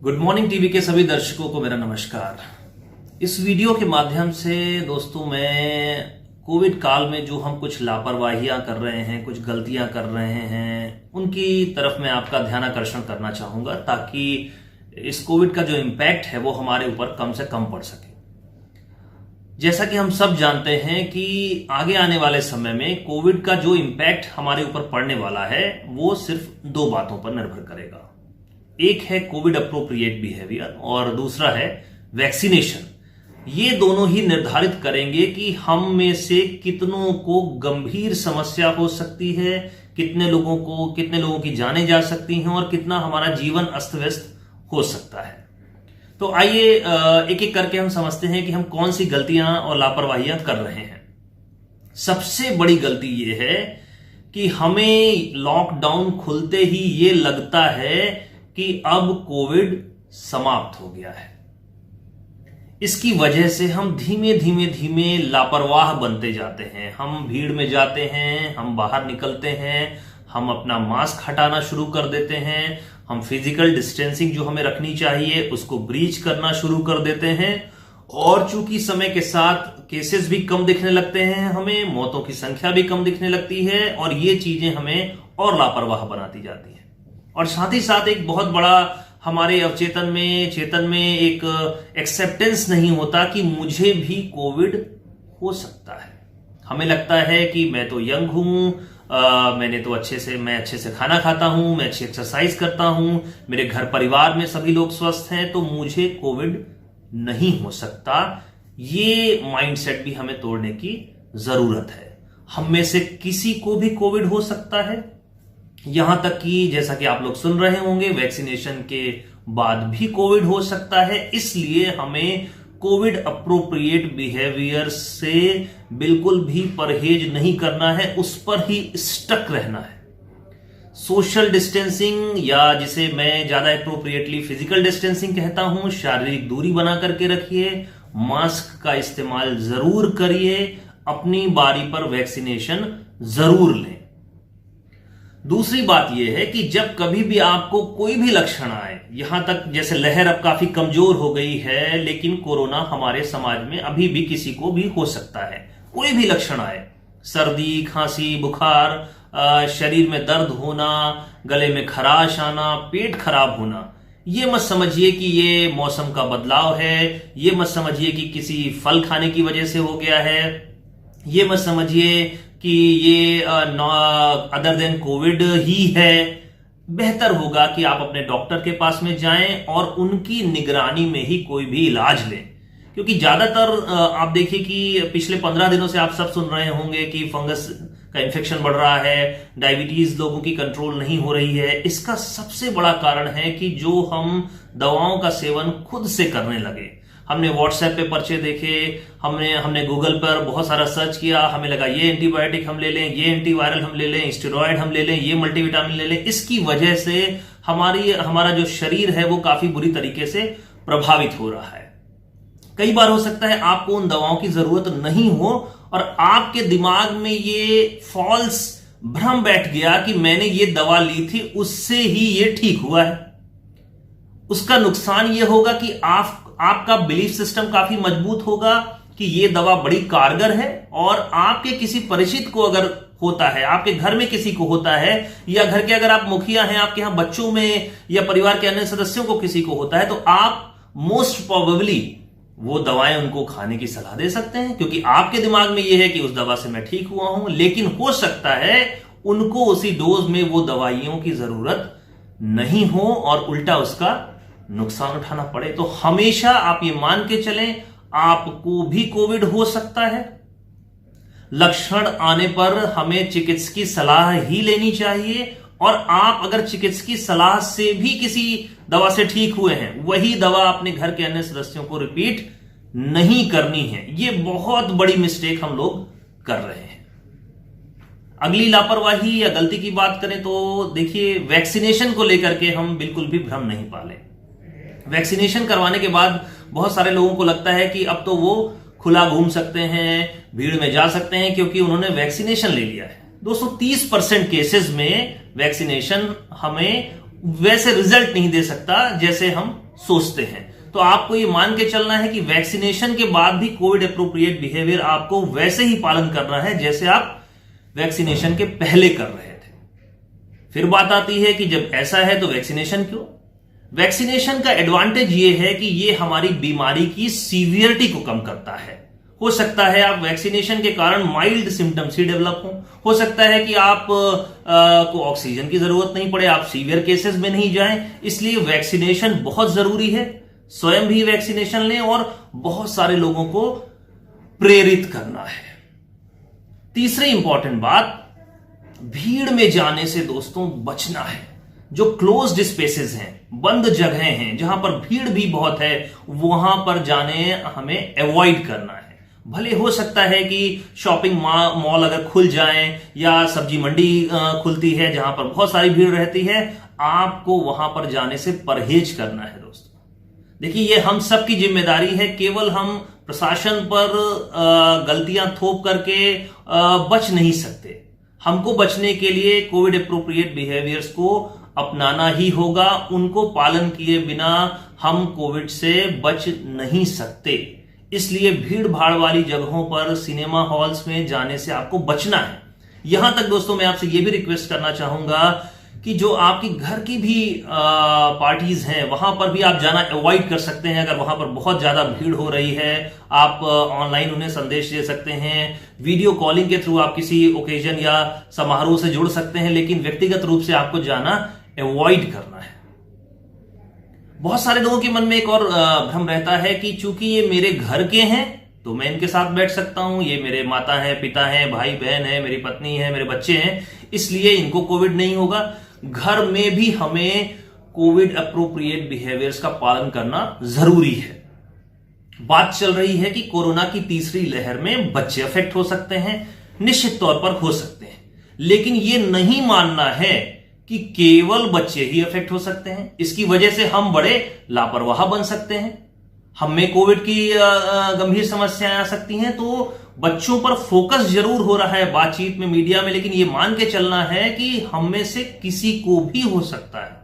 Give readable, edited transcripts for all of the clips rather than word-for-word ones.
Good morning TV के सभी दर्शकों को मेरा नमस्कार। इस वीडियो के माध्यम से दोस्तों मैं कोविड काल में जो हम कुछ लापरवाहियां कर रहे हैं, कुछ गलतियां कर रहे हैं, उनकी तरफ मैं आपका ध्यान आकर्षण करना चाहूंगा ताकि इस कोविड का जो इम्पैक्ट है वो हमारे ऊपर कम से कम पड़ सके। जैसा कि हम सब जानते हैं कि आगे आने वाले समय में कोविड का जो इम्पैक्ट हमारे ऊपर पड़ने वाला है वो सिर्फ दो बातों पर निर्भर करेगा। एक है कोविड अप्रोप्रिएट बिहेवियर और दूसरा है वैक्सीनेशन। ये दोनों ही निर्धारित करेंगे कि हम में से कितनों को गंभीर समस्या हो सकती है, कितने लोगों की जानें जा सकती हैं और कितना हमारा जीवन अस्त व्यस्त हो सकता है। तो आइए एक एक करके हम समझते हैं कि हम कौन सी गलतियां और लापरवाहियां कर रहे हैं। सबसे बड़ी गलती ये है कि हमें लॉकडाउन खुलते ही ये लगता है कि अब कोविड समाप्त हो गया है। इसकी वजह से हम धीमे धीमे लापरवाह बनते जाते हैं। हम भीड़ में जाते हैं, हम बाहर निकलते हैं, हम अपना मास्क हटाना शुरू कर देते हैं, हम फिजिकल डिस्टेंसिंग जो हमें रखनी चाहिए उसको ब्रीच करना शुरू कर देते हैं। और चूंकि समय के साथ केसेस भी कम दिखने लगते हैं, हमें मौतों की संख्या भी कम दिखने लगती है और ये चीजें हमें और लापरवाह बनाती जाती हैं। और साथ ही साथ एक बहुत बड़ा हमारे अवचेतन चेतन में एक एक्सेप्टेंस नहीं होता कि मुझे भी कोविड हो सकता है। हमें लगता है कि मैं तो यंग हूं, मैं अच्छे से खाना खाता हूं, मैं अच्छी एक्सरसाइज करता हूं, मेरे घर परिवार में सभी लोग स्वस्थ हैं, तो मुझे कोविड नहीं हो सकता। ये माइंडसेट भी हमें तोड़ने की जरूरत है। हम में से किसी को भी कोविड हो सकता है, यहां तक कि जैसा कि आप लोग सुन रहे होंगे वैक्सीनेशन के बाद भी कोविड हो सकता है। इसलिए हमें कोविड अप्रोप्रिएट बिहेवियर से बिल्कुल भी परहेज नहीं करना है, उस पर ही स्टक रहना है। सोशल डिस्टेंसिंग या जिसे मैं ज्यादा अप्रोप्रिएटली फिजिकल डिस्टेंसिंग कहता हूं, शारीरिक दूरी बना करके रखिए, मास्क का इस्तेमाल जरूर करिए, अपनी बारी पर वैक्सीनेशन जरूर लें। दूसरी बात यह है कि जब कभी भी आपको कोई भी लक्षण आए, यहां तक जैसे लहर अब काफी कमजोर हो गई है, लेकिन कोरोना हमारे समाज में अभी भी किसी को भी हो सकता है। कोई भी लक्षण आए, सर्दी, खांसी, बुखार, शरीर में दर्द होना, गले में खराश आना, पेट खराब होना, ये मत समझिए कि ये मौसम का बदलाव है, ये मत समझिए कि किसी फल खाने की वजह से हो गया है, ये मत समझिए कि ये अदर देन कोविड ही है। बेहतर होगा कि आप अपने डॉक्टर के पास में जाएं और उनकी निगरानी में ही कोई भी इलाज लें। क्योंकि ज्यादातर आप देखिए कि पिछले 15 दिनों से आप सब सुन रहे होंगे कि फंगस का इन्फेक्शन बढ़ रहा है, डायबिटीज लोगों की कंट्रोल नहीं हो रही है। इसका सबसे बड़ा कारण है कि जो हम दवाओं का सेवन खुद से करने लगे। हमने व्हाट्सएप पे पर्चे देखे, हमने गूगल पर बहुत सारा सर्च किया, हमें लगा ये एंटीबायोटिक हम ले लें, ये एंटीवायरल हम ले लें, स्टेरॉयड हम ले लें, ये मल्टीविटामिन ले लें। इसकी वजह से हमारा जो शरीर है वो काफी बुरी तरीके से प्रभावित हो रहा है। कई बार हो सकता है आपको उन दवाओं की जरूरत नहीं हो और आपके दिमाग में ये फॉल्स भ्रम बैठ गया कि मैंने ये दवा ली थी उससे ही ये ठीक हुआ है। उसका नुकसान ये होगा कि आपका बिलीफ सिस्टम काफी मजबूत होगा कि ये दवा बड़ी कारगर है, और आपके किसी परिचित को अगर होता है, आपके घर में किसी को होता है, या घर के अगर आप मुखिया हैं, आपके यहां बच्चों में या परिवार के अन्य सदस्यों को किसी को होता है, तो आप मोस्ट प्रोबेबली वो दवाएं उनको खाने की सलाह दे सकते हैं, क्योंकि आपके दिमाग में यह है कि उस दवा से मैं ठीक हुआ हूं। लेकिन हो सकता है उनको उसी डोज में वो दवाइयों की जरूरत नहीं हो और उल्टा उसका नुकसान उठाना पड़े। तो हमेशा आप ये मान के चलें आपको भी कोविड हो सकता है। लक्षण आने पर हमें चिकित्सकीय सलाह ही लेनी चाहिए, और आप अगर चिकित्सकीय सलाह से भी किसी दवा से ठीक हुए हैं, वही दवा अपने घर के अन्य सदस्यों को रिपीट नहीं करनी है। ये बहुत बड़ी मिस्टेक हम लोग कर रहे हैं। अगली लापरवाही या गलती की बात करें तो देखिए, वैक्सीनेशन को लेकर के हम बिल्कुल भी भ्रम नहीं पालें। वैक्सीनेशन करवाने के बाद बहुत सारे लोगों को लगता है कि अब तो वो खुला घूम सकते हैं, भीड़ में जा सकते हैं, क्योंकि उन्होंने वैक्सीनेशन ले लिया है। दोस्तों 30% केसेस में वैक्सीनेशन हमें वैसे रिजल्ट नहीं दे सकता जैसे हम सोचते हैं। तो आपको ये मान के चलना है कि वैक्सीनेशन के बाद भी कोविड एप्रोप्रिएट बिहेवियर आपको वैसे ही पालन करना है जैसे आप वैक्सीनेशन के पहले कर रहे थे। फिर बात आती है कि जब ऐसा है तो वैक्सीनेशन क्यों? वैक्सीनेशन का एडवांटेज ये है कि ये हमारी बीमारी की सीवियरिटी को कम करता है। हो सकता है आप वैक्सीनेशन के कारण माइल्ड सिम्टम्स ही डेवलप हो सकता है कि आप को ऑक्सीजन की जरूरत नहीं पड़े, आप सीवियर केसेस में नहीं जाएं। इसलिए वैक्सीनेशन बहुत जरूरी है। स्वयं भी वैक्सीनेशन लें और बहुत सारे लोगों को प्रेरित करना है। तीसरी इंपॉर्टेंट बात, भीड़ में जाने से दोस्तों बचना है। जो क्लोज्ड स्पेसेस हैं, बंद जगह हैं, जहां पर भीड़ भी बहुत है, वहां पर जाने हमें अवॉइड करना है। भले हो सकता है कि शॉपिंग मॉल अगर खुल जाएं या सब्जी मंडी खुलती है जहां पर बहुत सारी भीड़ रहती है, आपको वहां पर जाने से परहेज करना है दोस्तों। देखिए, ये हम सब की जिम्मेदारी है। केवल हम प्रशासन पर गलतियां थोप करके बच नहीं सकते। हमको बचने के लिए कोविड एप्रोप्रिएट बिहेवियर्स को अपनाना ही होगा। उनको पालन किए बिना हम कोविड से बच नहीं सकते। इसलिए भीड़ भाड़ वाली जगहों पर, सिनेमा हॉल्स में जाने से आपको बचना है। यहां तक दोस्तों मैं आपसे यह भी रिक्वेस्ट करना चाहूंगा कि जो आपकी घर की भी पार्टीज हैं, वहां पर भी आप जाना अवॉइड कर सकते हैं। अगर वहां पर बहुत ज्यादा भीड़ हो रही है, आप ऑनलाइन उन्हें संदेश दे सकते हैं, वीडियो कॉलिंग के थ्रू आप किसी ओकेजन या समारोह से जुड़ सकते हैं, लेकिन व्यक्तिगत रूप से आपको जाना अवॉइड करना है। बहुत सारे लोगों के मन में एक और भ्रम रहता है कि चूंकि ये मेरे घर के हैं तो मैं इनके साथ बैठ सकता हूं, ये मेरे माता हैं, पिता हैं, भाई बहन है, मेरी पत्नी है, मेरे बच्चे हैं, इसलिए इनको कोविड नहीं होगा। घर में भी हमें कोविड एप्रोप्रिएट बिहेवियर्स का पालन करना जरूरी है। बात चल रही है कि कोरोना की तीसरी लहर में बच्चे अफेक्ट हो सकते हैं, निश्चित तौर पर हो सकते हैं, लेकिन यह नहीं मानना है कि केवल बच्चे ही अफेक्ट हो सकते हैं। इसकी वजह से हम बड़े लापरवाह बन सकते हैं, हम में कोविड की गंभीर समस्याएं आ सकती हैं। तो बच्चों पर फोकस जरूर हो रहा है बातचीत में, मीडिया में, लेकिन यह मान के चलना है कि हम में से किसी को भी हो सकता है।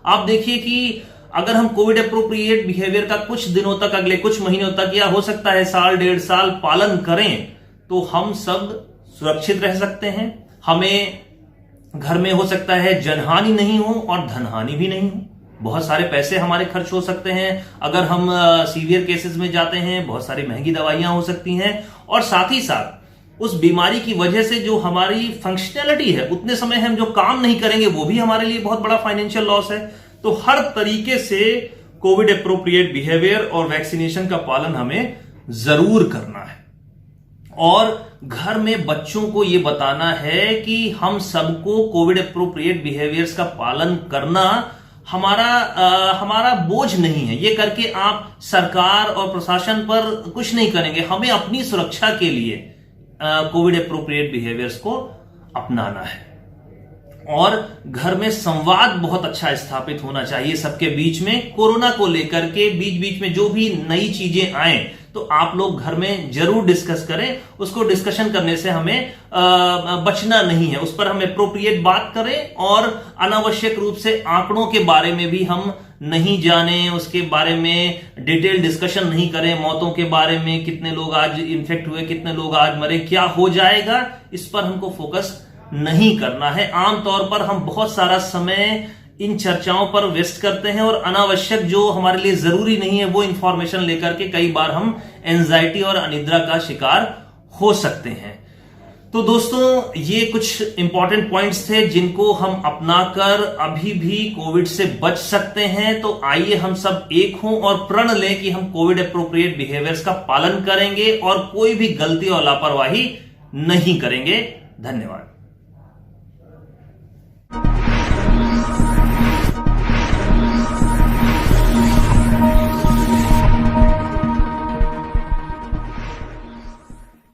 आप देखिए कि अगर हम कोविड एप्रोप्रिएट बिहेवियर का कुछ दिनों तक, अगले कुछ महीनों तक, या हो सकता है साल डेढ़ साल पालन करें, तो हम सब सुरक्षित रह सकते हैं। हमें घर में हो सकता है जनहानि नहीं हो और धनहानि भी नहीं हो। बहुत सारे पैसे हमारे खर्च हो सकते हैं अगर हम सीवियर केसेस में जाते हैं, बहुत सारी महंगी दवाइयां हो सकती हैं, और साथ ही साथ उस बीमारी की वजह से जो हमारी फंक्शनैलिटी है, उतने समय हम जो काम नहीं करेंगे वो भी हमारे लिए बहुत बड़ा फाइनेंशियल लॉस है। तो हर तरीके से कोविड एप्रोप्रिएट बिहेवियर और वैक्सीनेशन का पालन हमें जरूर करना है। और घर में बच्चों को यह बताना है कि हम सबको कोविड एप्रोप्रिएट बिहेवियर्स का पालन करना हमारा बोझ नहीं है। ये करके आप सरकार और प्रशासन पर कुछ नहीं करेंगे। हमें अपनी सुरक्षा के लिए कोविड एप्रोप्रिएट बिहेवियर्स को अपनाना है। और घर में संवाद बहुत अच्छा स्थापित होना चाहिए सबके बीच में। कोरोना को लेकर के बीच बीच में जो भी नई चीजें आए तो आप लोग घर में जरूर डिस्कस करें। उसको डिस्कशन करने से हमें बचना नहीं है, उस पर हम एप्रोप्रिएट बात करें और अनावश्यक रूप से आंकड़ों के बारे में भी हम नहीं जाने, उसके बारे में डिटेल डिस्कशन नहीं करें। मौतों के बारे में, कितने लोग आज इन्फेक्ट हुए, कितने लोग आज मरे, क्या हो जाएगा, इस पर हमको फोकस नहीं करना है। आमतौर पर हम बहुत सारा समय इन चर्चाओं पर वेस्ट करते हैं और अनावश्यक जो हमारे लिए जरूरी नहीं है वो इंफॉर्मेशन लेकर के कई बार हम एंजाइटी और अनिद्रा का शिकार हो सकते हैं। तो दोस्तों, ये कुछ इंपॉर्टेंट पॉइंट्स थे जिनको हम अपनाकर अभी भी कोविड से बच सकते हैं। तो आइए हम सब एक हों और प्रण लें कि हम कोविड एप्रोप्रिएट बिहेवियर्स का पालन करेंगे और कोई भी गलती और लापरवाही नहीं करेंगे। धन्यवाद।